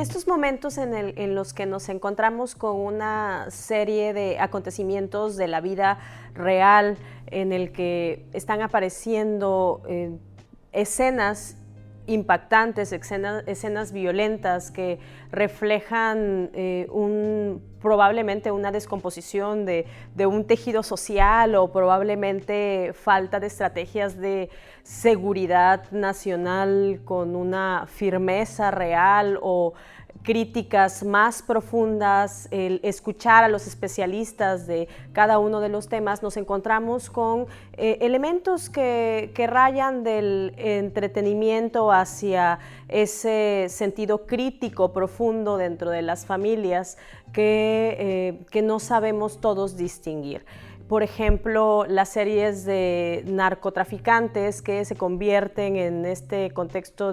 estos momentos en los que nos encontramos con una serie de acontecimientos de la vida real, en el que están apareciendo escenas impactantes, escenas violentas que reflejan probablemente una descomposición de un tejido social, o probablemente falta de estrategias de seguridad nacional con una firmeza real, o críticas más profundas, el escuchar a los especialistas de cada uno de los temas. Nos encontramos con elementos que rayan del entretenimiento hacia ese sentido crítico profundo dentro de las familias que no sabemos todos distinguir. Por ejemplo, las series de narcotraficantes que se convierten en este contexto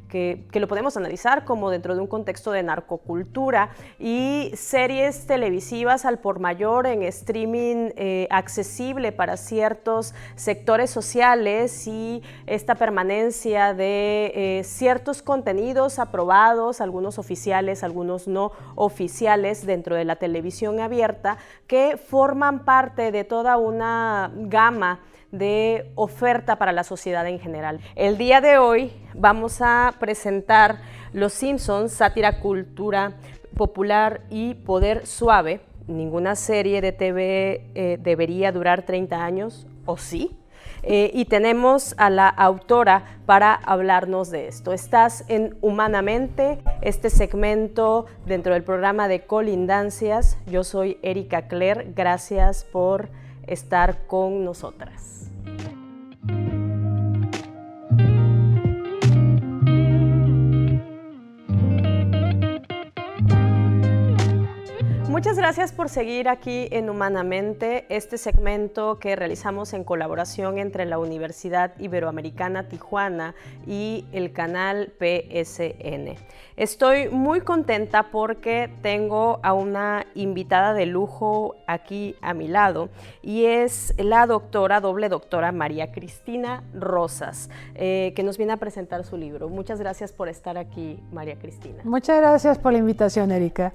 que lo podemos analizar como dentro de un contexto de narcocultura, y series televisivas al por mayor en streaming accesible para ciertos sectores sociales, y esta permanencia de ciertos contenidos aprobados, algunos oficiales, algunos no oficiales, dentro de la televisión abierta, que forman parte de toda una gama de oferta para la sociedad en general. El día de hoy vamos a presentar Los Simpsons, sátira, cultura popular y poder suave. Ninguna serie de TV debería durar 30 años, ¿o sí? Y tenemos a la autora para hablarnos de esto. Estás en Humanamente, este segmento dentro del programa de Colindancias. Yo soy Erika Cler, gracias por estar con nosotras. Muchas gracias por seguir aquí en Humanamente, este segmento que realizamos en colaboración entre la Universidad Iberoamericana Tijuana y el canal PSN. Estoy muy contenta porque tengo a una invitada de lujo aquí a mi lado, y es la doble doctora María Cristina Rosas, que nos viene a presentar su libro. Muchas gracias por estar aquí, María Cristina. Muchas gracias por la invitación, Erika.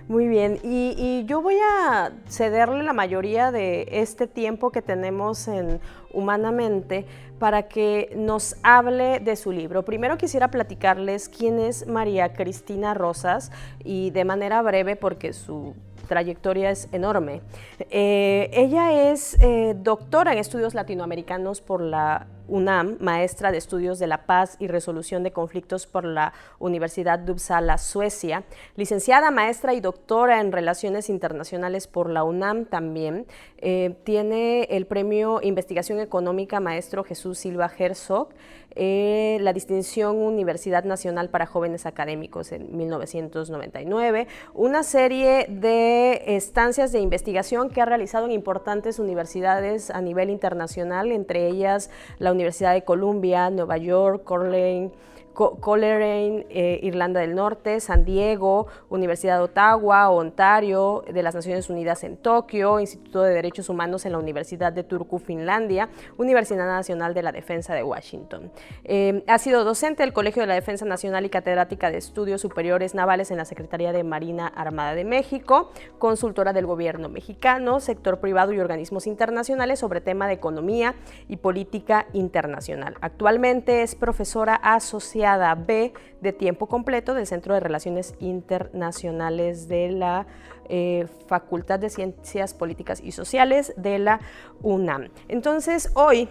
Muy bien, y yo voy a cederle la mayoría de este tiempo que tenemos en Humanamente para que nos hable de su libro. Primero quisiera platicarles quién es María Cristina Rosas, y de manera breve porque su trayectoria es enorme. Ella es doctora en estudios latinoamericanos por la UNAM, maestra de estudios de la paz y resolución de conflictos por la Universidad de Uppsala, Suecia, licenciada, maestra y doctora en relaciones internacionales por la UNAM también. Tiene el premio Investigación Económica Maestro Jesús Silva Herzog, la distinción Universidad Nacional para Jóvenes Académicos en 1999, una serie de estancias de investigación que ha realizado en importantes universidades a nivel internacional, entre ellas la Universidad de Columbia, Nueva York, Coleraine, Irlanda del Norte, San Diego, Universidad de Ottawa, Ontario, de las Naciones Unidas en Tokio, Instituto de Derechos Humanos en la Universidad de Turku, Finlandia, Universidad Nacional de la Defensa de Washington. Ha sido docente del Colegio de la Defensa Nacional y catedrática de Estudios Superiores Navales en la Secretaría de Marina Armada de México, consultora del gobierno mexicano, sector privado y organismos internacionales sobre tema de economía y política internacional. Actualmente es profesora asociada B de tiempo completo del Centro de Relaciones Internacionales de la Facultad de Ciencias Políticas y Sociales de la UNAM. Entonces, hoy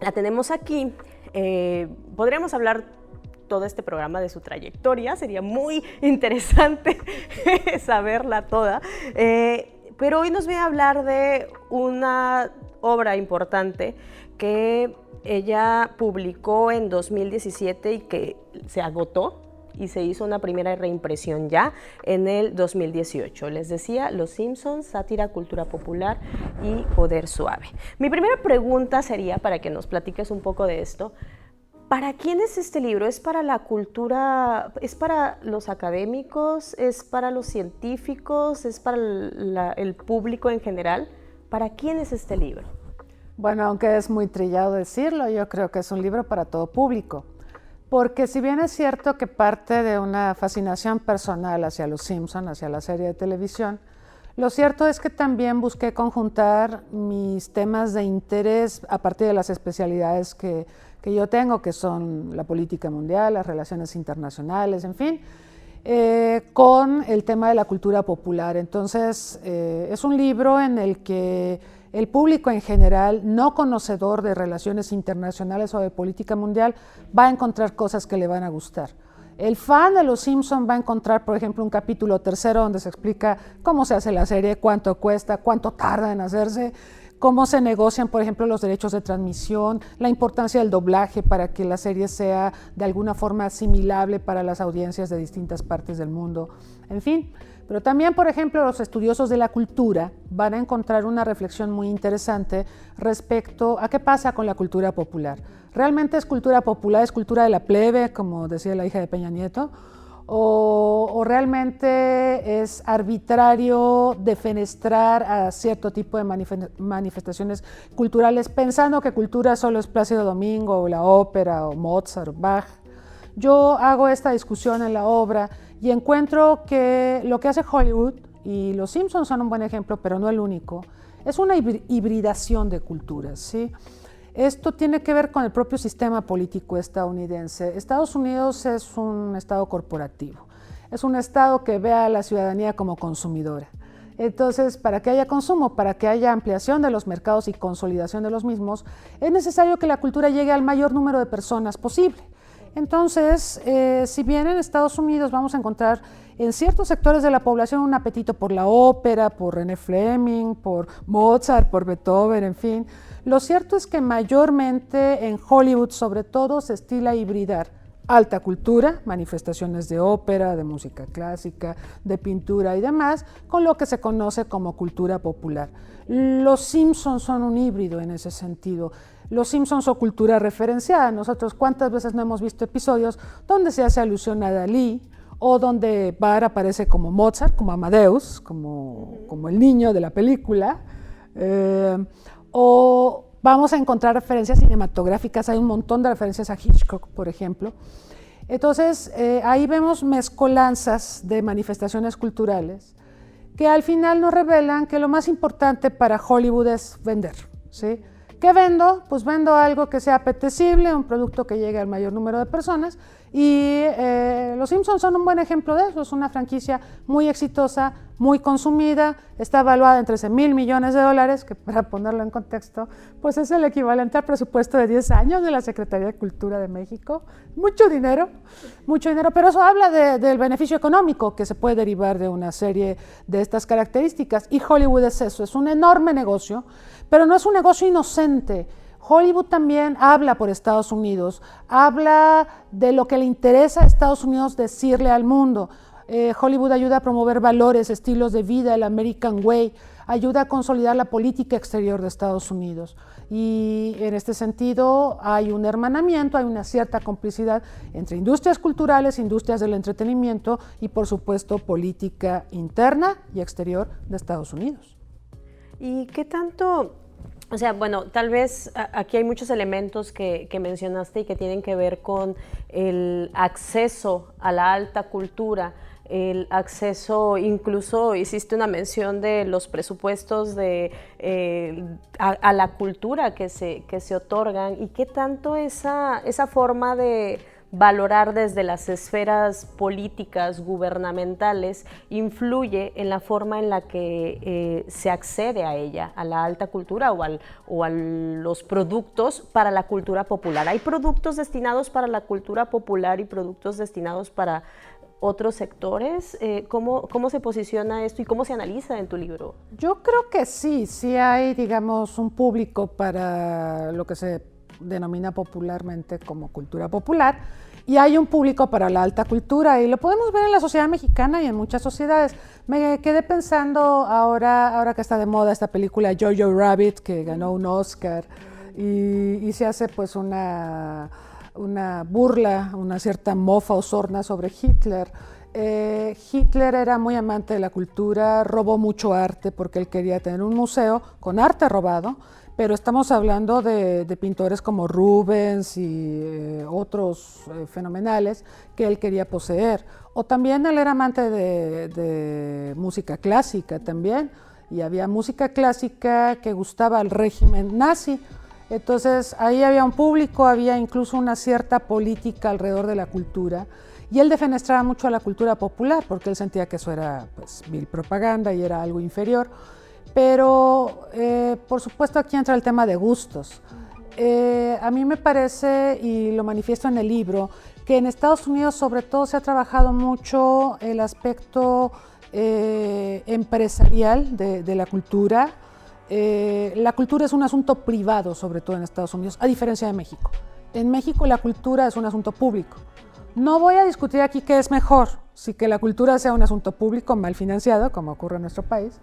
la tenemos aquí. Podríamos hablar todo este programa de su trayectoria, sería muy interesante saberla toda, pero hoy nos voy a hablar de una obra importante que ella publicó en 2017 y que se agotó y se hizo una primera reimpresión ya en el 2018. Les decía, Los Simpsons, sátira, cultura popular y poder suave. Mi primera pregunta sería, para que nos platiques un poco de esto, ¿para quién es este libro? ¿Es para la cultura? ¿Es para los académicos? ¿Es para los científicos? ¿Es para el público en general? ¿Para quién es este libro? Bueno, aunque es muy trillado decirlo, yo creo que es un libro para todo público. Porque si bien es cierto que parte de una fascinación personal hacia Los Simpson, hacia la serie de televisión, lo cierto es que también busqué conjuntar mis temas de interés a partir de las especialidades que yo tengo, que son la política mundial, las relaciones internacionales, en fin, con el tema de la cultura popular. Entonces, es un libro en el que el público en general, no conocedor de relaciones internacionales o de política mundial, va a encontrar cosas que le van a gustar. El fan de Los Simpson va a encontrar, por ejemplo, un capítulo tercero donde se explica cómo se hace la serie, cuánto cuesta, cuánto tarda en hacerse, cómo se negocian, por ejemplo, los derechos de transmisión, la importancia del doblaje para que la serie sea de alguna forma asimilable para las audiencias de distintas partes del mundo, en fin. Pero también, por ejemplo, los estudiosos de la cultura van a encontrar una reflexión muy interesante respecto a qué pasa con la cultura popular. ¿Realmente es cultura popular, es cultura de la plebe, como decía la hija de Peña Nieto? ¿O realmente es arbitrario defenestrar a cierto tipo de manifestaciones culturales pensando que cultura solo es Plácido Domingo, o la ópera, o Mozart, o Bach? Yo hago esta discusión en la obra y encuentro que lo que hace Hollywood, y Los Simpsons son un buen ejemplo, pero no el único, es una hibridación de culturas, ¿sí? Esto tiene que ver con el propio sistema político estadounidense. Estados Unidos es un estado corporativo, es un estado que ve a la ciudadanía como consumidora. Entonces, para que haya consumo, para que haya ampliación de los mercados y consolidación de los mismos, es necesario que la cultura llegue al mayor número de personas posible. Entonces, si bien en Estados Unidos vamos a encontrar en ciertos sectores de la población un apetito por la ópera, por René Fleming, por Mozart, por Beethoven, en fin, lo cierto es que mayormente en Hollywood, sobre todo, se estila hibridar alta cultura, manifestaciones de ópera, de música clásica, de pintura y demás, con lo que se conoce como cultura popular. Los Simpsons son un híbrido en ese sentido. Los Simpsons son cultura referenciada. Nosotros, ¿cuántas veces no hemos visto episodios donde se hace alusión a Dalí o donde Bart aparece como Mozart, como Amadeus, como el niño de la película? O vamos a encontrar referencias cinematográficas, hay un montón de referencias a Hitchcock, por ejemplo. Entonces, ahí vemos mezcolanzas de manifestaciones culturales que al final nos revelan que lo más importante para Hollywood es vender, ¿sí? ¿Qué vendo? Pues vendo algo que sea apetecible, un producto que llegue al mayor número de personas, y Los Simpsons son un buen ejemplo de eso. Es una franquicia muy exitosa, muy consumida, está evaluada en $13,000 millones, que para ponerlo en contexto, pues es el equivalente al presupuesto de 10 años de la Secretaría de Cultura de México. Mucho dinero, pero eso habla del beneficio económico que se puede derivar de una serie de estas características, y Hollywood es eso, es un enorme negocio, pero no es un negocio inocente. Hollywood también habla por Estados Unidos, habla de lo que le interesa a Estados Unidos decirle al mundo. Hollywood ayuda a promover valores, estilos de vida, el American Way, ayuda a consolidar la política exterior de Estados Unidos. Y en este sentido hay un hermanamiento, hay una cierta complicidad entre industrias culturales, industrias del entretenimiento y, por supuesto, política interna y exterior de Estados Unidos. ¿Y qué tanto? O sea, bueno, tal vez aquí hay muchos elementos que mencionaste y que tienen que ver con el acceso a la alta cultura, el acceso, incluso hiciste una mención de los presupuestos a la cultura que se otorgan, y qué tanto esa forma de valorar desde las esferas políticas, gubernamentales, influye en la forma en la que se accede a ella, a la alta cultura o a los productos para la cultura popular. ¿Hay productos destinados para la cultura popular y productos destinados para otros sectores? ¿Cómo se posiciona esto y cómo se analiza en tu libro? Yo creo que sí hay, digamos, un público para lo que se denomina popularmente como cultura popular, y hay un público para la alta cultura, y lo podemos ver en la sociedad mexicana y en muchas sociedades. Me quedé pensando ahora que está de moda esta película Jojo Rabbit, que ganó un Oscar, y se hace pues una burla, una cierta mofa o sorna sobre Hitler. Hitler era muy amante de la cultura, robó mucho arte porque él quería tener un museo con arte robado, pero estamos hablando de pintores como Rubens y otros fenomenales que él quería poseer. O también él era amante de música clásica también, y había música clásica que gustaba al régimen nazi. Entonces ahí había un público, había incluso una cierta política alrededor de la cultura, y él defenestraba mucho a la cultura popular porque él sentía que eso era pues vil propaganda y era algo inferior. Pero por supuesto aquí entra el tema de gustos. A mí me parece, y lo manifiesto en el libro, que en Estados Unidos sobre todo se ha trabajado mucho el aspecto empresarial de la cultura. La cultura es un asunto privado, sobre todo en Estados Unidos, a diferencia de México. En México la cultura es un asunto público. No voy a discutir aquí qué es mejor, si que la cultura sea un asunto público mal financiado, como ocurre en nuestro país,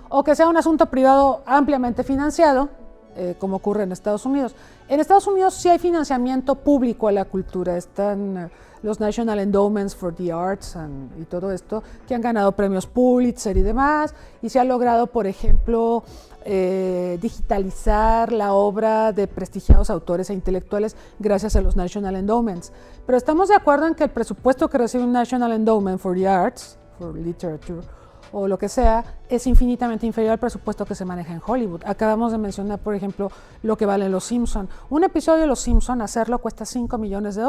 o que sea un asunto privado ampliamente financiado, como ocurre en Estados Unidos. En Estados Unidos sí hay financiamiento público a la cultura, están los National Endowments for the Arts y todo esto, que han ganado premios Pulitzer y demás, y se ha logrado, por ejemplo, digitalizar la obra de prestigiados autores e intelectuales gracias a los National Endowments. Pero estamos de acuerdo en que el presupuesto que recibe un National Endowment for the Arts, for Literature, o lo que sea, es infinitamente inferior al presupuesto que se maneja en Hollywood. Acabamos de mencionar, por ejemplo, lo que valen Los Simpson. Un episodio de Los Simpson, hacerlo cuesta $5 millones.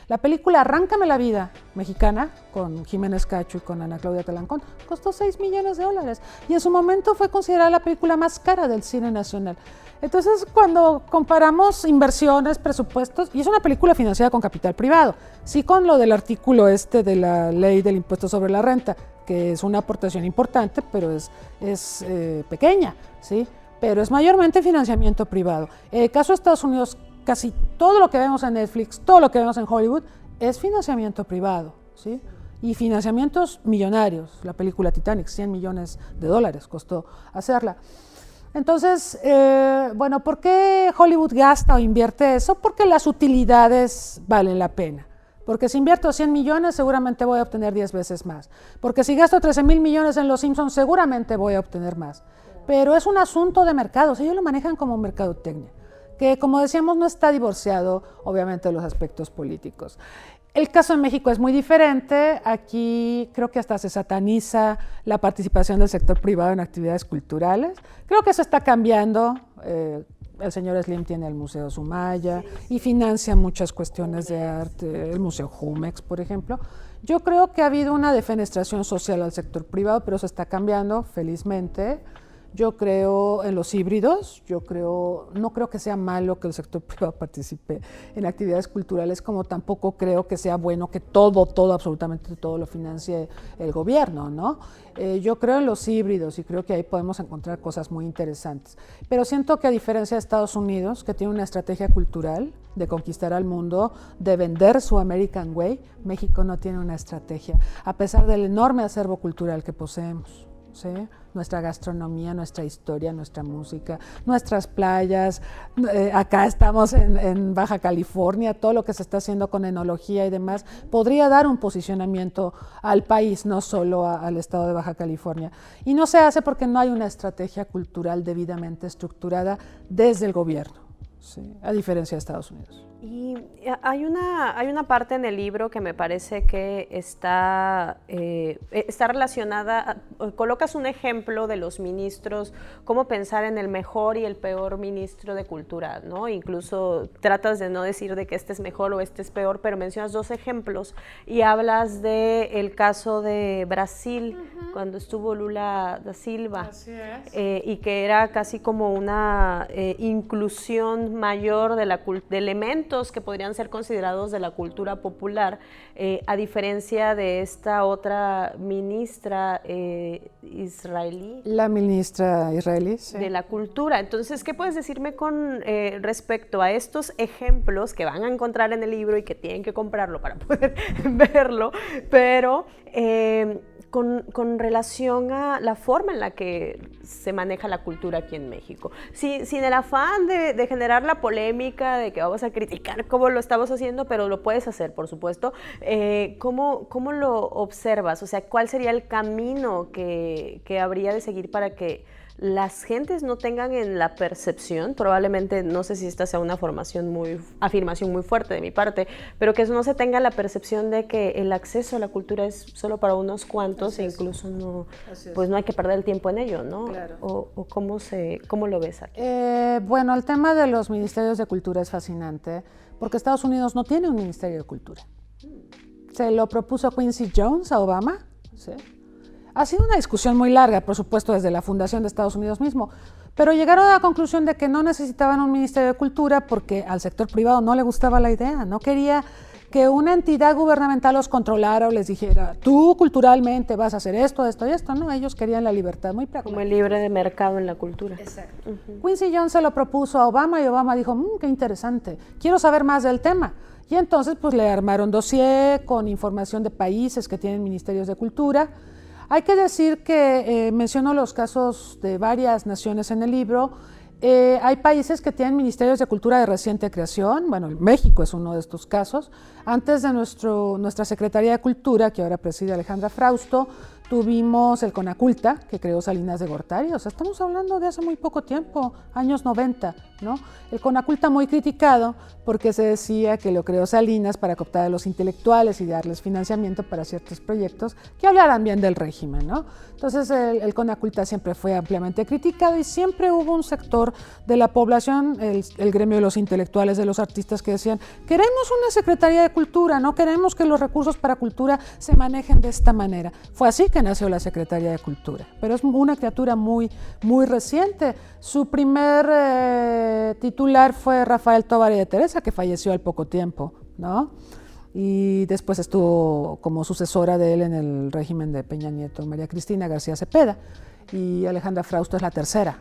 La película Arráncame la vida, mexicana, con Jiménez Cacho y con Ana Claudia Talancón, costó $6 millones. Y en su momento fue considerada la película más cara del cine nacional. Entonces, cuando comparamos inversiones, presupuestos, y es una película financiada con capital privado, sí con lo del artículo de la ley del impuesto sobre la renta, que es una aportación importante, pero es pequeña, ¿sí? Pero es mayormente financiamiento privado. En el caso de Estados Unidos, casi todo lo que vemos en Netflix, todo lo que vemos en Hollywood, es financiamiento privado, ¿sí? Y financiamientos millonarios. La película Titanic, $100 millones costó hacerla. Entonces, bueno, ¿por qué Hollywood gasta o invierte eso? Porque las utilidades valen la pena. Porque si invierto 100 millones, seguramente voy a obtener 10 veces más. Porque si gasto 13,000 millones en Los Simpsons, seguramente voy a obtener más. Pero es un asunto de mercados, ellos lo manejan como mercadotecnia, que como decíamos no está divorciado, obviamente, de los aspectos políticos. El caso de México es muy diferente. Aquí creo que hasta se sataniza la participación del sector privado en actividades culturales. Creo que eso está cambiando. El señor Slim tiene el Museo Sumaya y financia muchas cuestiones de arte, el Museo Jumex, por ejemplo. Yo creo que ha habido una defenestración social al sector privado, pero eso está cambiando, felizmente. Yo creo en los híbridos, no creo que sea malo que el sector privado participe en actividades culturales, como tampoco creo que sea bueno que absolutamente todo lo financie el gobierno, ¿no? Yo creo en los híbridos y creo que ahí podemos encontrar cosas muy interesantes. Pero siento que a diferencia de Estados Unidos, que tiene una estrategia cultural de conquistar al mundo, de vender su American Way, México no tiene una estrategia, a pesar del enorme acervo cultural que poseemos. ¿Sí? Nuestra gastronomía, nuestra historia, nuestra música, nuestras playas. Acá estamos en Baja California, todo lo que se está haciendo con enología y demás podría dar un posicionamiento al país, no solo al estado de Baja California. Y no se hace porque no hay una estrategia cultural debidamente estructurada desde el gobierno, ¿sí? A diferencia de Estados Unidos. Y hay una parte en el libro que me parece que está relacionada, colocas un ejemplo de los ministros, cómo pensar en el mejor y el peor ministro de Cultura, ¿no? Incluso tratas de no decir de que este es mejor o este es peor, pero mencionas dos ejemplos y hablas del caso de Brasil, cuando estuvo Lula da Silva, y que era casi como una inclusión mayor de elementos que podrían ser considerados de la cultura popular, a diferencia de esta otra ministra israelí. La ministra israelí, sí. De la cultura. Entonces, ¿qué puedes decirme con respecto a estos ejemplos que van a encontrar en el libro y que tienen que comprarlo para poder verlo, pero con relación a la forma en la que se maneja la cultura aquí en México? Sin el afán de generar la polémica de que vamos a criticar cómo lo estamos haciendo, pero lo puedes hacer, por supuesto. ¿Cómo lo observas? O sea, ¿cuál sería el camino que habría de seguir para que las gentes no tengan en la percepción, probablemente, no sé si esta sea una afirmación muy fuerte de mi parte, pero que no se tenga la percepción de que el acceso a la cultura es solo para unos cuantos e incluso no, pues no hay que perder el tiempo en ello, ¿no? Claro. O ¿cómo lo ves aquí? Bueno, el tema de los ministerios de cultura es fascinante porque Estados Unidos no tiene un ministerio de cultura. Se lo propuso Quincy Jones a Obama, ¿sí? Ha sido una discusión muy larga, por supuesto, desde la fundación de Estados Unidos mismo, pero llegaron a la conclusión de que no necesitaban un Ministerio de Cultura porque al sector privado no le gustaba la idea, no quería que una entidad gubernamental los controlara o les dijera, tú culturalmente vas a hacer esto, esto y esto, no, ellos querían la libertad, muy pragmática. Como el libre de mercado en la cultura. Exacto. Quincy Jones se lo propuso a Obama y Obama dijo, qué interesante, quiero saber más del tema. Y entonces pues le armaron dossier con información de países que tienen ministerios de cultura. Hay que decir que menciono los casos de varias naciones en el libro. Hay países que tienen ministerios de cultura de reciente creación. Bueno, México es uno de estos casos. Antes de nuestra Secretaría de Cultura, que ahora preside Alejandra Frausto, tuvimos el CONACULTA, que creó Salinas de Gortari. O sea, estamos hablando de hace muy poco tiempo, años 90, ¿no? El CONACULTA muy criticado porque se decía que lo creó Salinas para cooptar a los intelectuales y darles financiamiento para ciertos proyectos que hablaran bien del régimen, ¿no? Entonces, el CONACULTA siempre fue ampliamente criticado y siempre hubo un sector de la población, el gremio de los intelectuales, de los artistas, que decían, queremos una Secretaría de Cultura, no queremos que los recursos para cultura se manejen de esta manera. Fue así que nació la Secretaría de Cultura, pero es una criatura muy, muy reciente. Su primer titular fue Rafael Tovar de Teresa, que falleció al poco tiempo, ¿no? Y después estuvo como sucesora de él en el régimen de Peña Nieto, María Cristina García Cepeda. Y Alejandra Frausto es la tercera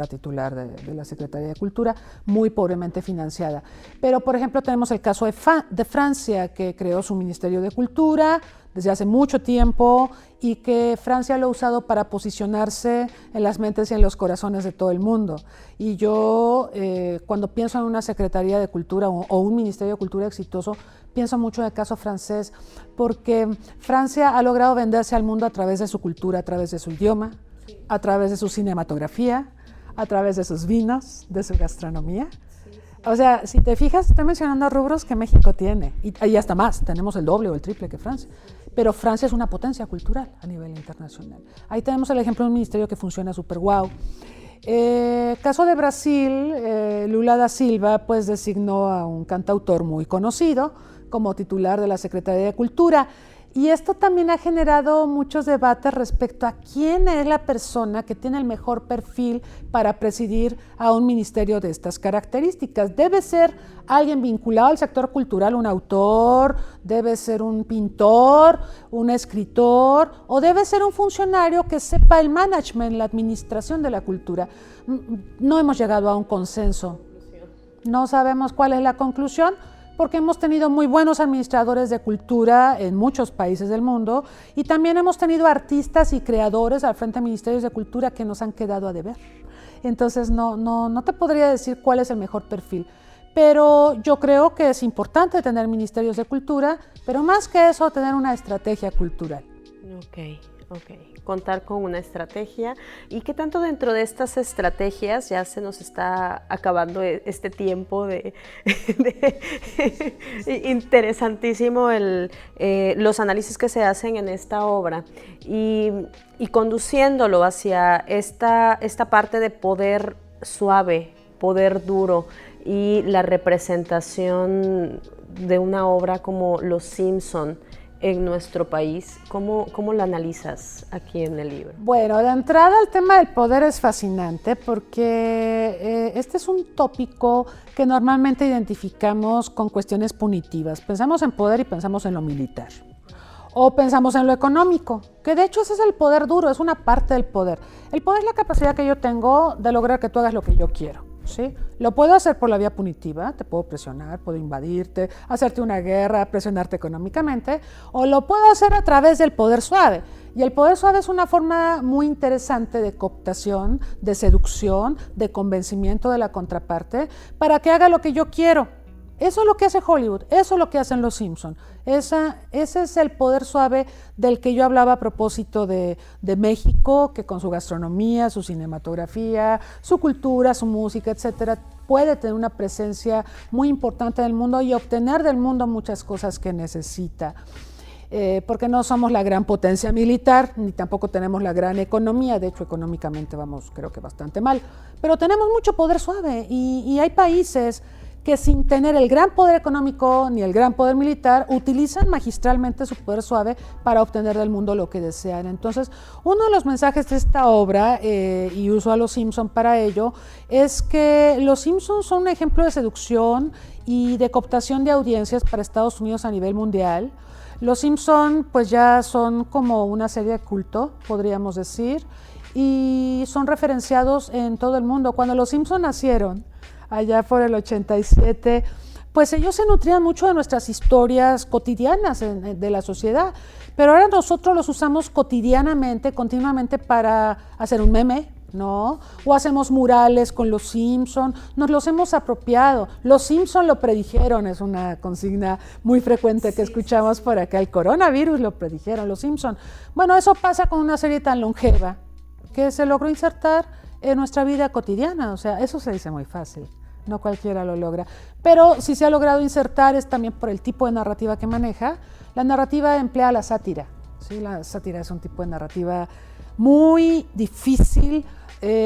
titular de la Secretaría de Cultura, muy pobremente financiada. Pero, por ejemplo, tenemos el caso de Francia, que creó su Ministerio de Cultura desde hace mucho tiempo y que Francia lo ha usado para posicionarse en las mentes y en los corazones de todo el mundo. Y yo, cuando pienso en una Secretaría de Cultura o un Ministerio de Cultura exitoso, pienso mucho en el caso francés, porque Francia ha logrado venderse al mundo a través de su cultura, a través de su idioma, a través de su cinematografía, a través de sus vinos, de su gastronomía. O sea, si te fijas, estoy mencionando rubros que México tiene, y hasta más, tenemos el doble o el triple que Francia. Pero Francia es una potencia cultural a nivel internacional. Ahí tenemos el ejemplo de un ministerio que funciona súper guau. Caso de Brasil, Lula da Silva pues designó a un cantautor muy conocido como titular de la Secretaría de Cultura. Y esto también ha generado muchos debates respecto a quién es la persona que tiene el mejor perfil para presidir a un ministerio de estas características. Debe ser alguien vinculado al sector cultural, un autor, debe ser un pintor, un escritor, o debe ser un funcionario que sepa el management, la administración de la cultura. No hemos llegado a un consenso. No sabemos cuál es la conclusión, porque hemos tenido muy buenos administradores de cultura en muchos países del mundo y también hemos tenido artistas y creadores al frente de ministerios de cultura que nos han quedado a deber. Entonces no te podría decir cuál es el mejor perfil, pero yo creo que es importante tener ministerios de cultura, pero más que eso, tener una estrategia cultural. Ok. Contar con una estrategia. ¿Y qué tanto dentro de estas estrategias ya se nos está acabando este tiempo interesantísimo los análisis que se hacen en esta obra y conduciéndolo hacia esta parte de poder suave, poder duro y la representación de una obra como Los Simpson en nuestro país? ¿Cómo lo analizas aquí en el libro? Bueno, de entrada el tema del poder es fascinante porque este es un tópico que normalmente identificamos con cuestiones punitivas. Pensamos en poder y pensamos en lo militar. O pensamos en lo económico, que de hecho ese es el poder duro, es una parte del poder. El poder es la capacidad que yo tengo de lograr que tú hagas lo que yo quiero. ¿Sí? Lo puedo hacer por la vía punitiva, te puedo presionar, puedo invadirte, hacerte una guerra, presionarte económicamente, o lo puedo hacer a través del poder suave. Y el poder suave es una forma muy interesante de cooptación, de seducción, de convencimiento de la contraparte para que haga lo que yo quiero. Eso es lo que hace Hollywood, eso es lo que hacen los Simpson. Ese es el poder suave del que yo hablaba a propósito de México, que con su gastronomía, su cinematografía, su cultura, su música, etcétera, puede tener una presencia muy importante en el mundo y obtener del mundo muchas cosas que necesita. Porque no somos la gran potencia militar, ni tampoco tenemos la gran economía, de hecho económicamente vamos creo que bastante mal, pero tenemos mucho poder suave y hay países que sin tener el gran poder económico ni el gran poder militar, utilizan magistralmente su poder suave para obtener del mundo lo que desean. Entonces, uno de los mensajes de esta obra, y uso a los Simpson para ello, es que los Simpsons son un ejemplo de seducción y de cooptación de audiencias para Estados Unidos a nivel mundial. Los Simpson pues ya son como una serie de culto, podríamos decir, y son referenciados en todo el mundo. Cuando los Simpson nacieron, allá por el 87, pues ellos se nutrían mucho de nuestras historias cotidianas de la sociedad, pero ahora nosotros los usamos cotidianamente, continuamente para hacer un meme, ¿no? O hacemos murales con los Simpson, nos los hemos apropiado. Los Simpson lo predijeron, es una consigna muy frecuente que escuchamos por acá. El coronavirus lo predijeron los Simpson. Bueno, eso pasa con una serie tan longeva que se logró insertar en nuestra vida cotidiana. O sea, eso se dice muy fácil, no cualquiera lo logra. Pero si se ha logrado insertar es también por el tipo de narrativa que maneja. La narrativa emplea la sátira, ¿sí? La sátira es un tipo de narrativa muy difícil,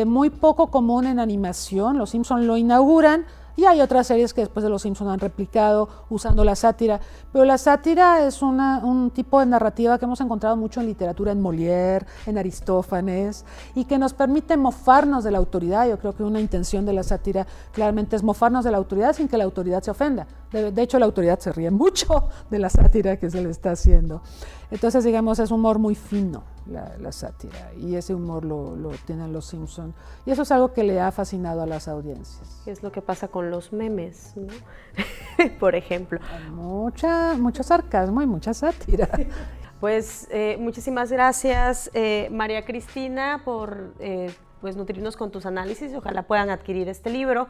muy poco común en animación. Los Simpson lo inauguran y hay otras series que después de los Simpson han replicado usando la sátira, pero la sátira es un tipo de narrativa que hemos encontrado mucho en literatura, en Molière, en Aristófanes, y que nos permite mofarnos de la autoridad. Yo creo que una intención de la sátira claramente es mofarnos de la autoridad sin que la autoridad se ofenda. De hecho, la autoridad se ríe mucho de la sátira que se le está haciendo. Entonces, digamos, es humor muy fino la sátira, y ese humor lo tienen los Simpson, y eso es algo que le ha fascinado a las audiencias. ¿Qué es lo que pasa con los memes, ¿no? Por ejemplo? Mucho sarcasmo y mucha sátira. Pues muchísimas gracias, María Cristina, por pues nutrirnos con tus análisis. Ojalá puedan adquirir este libro,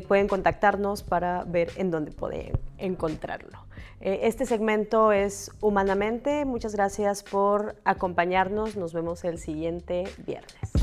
pueden contactarnos para ver en dónde pueden encontrarlo. Este segmento es Humanamente. Muchas gracias por acompañarnos. Nos vemos el siguiente viernes.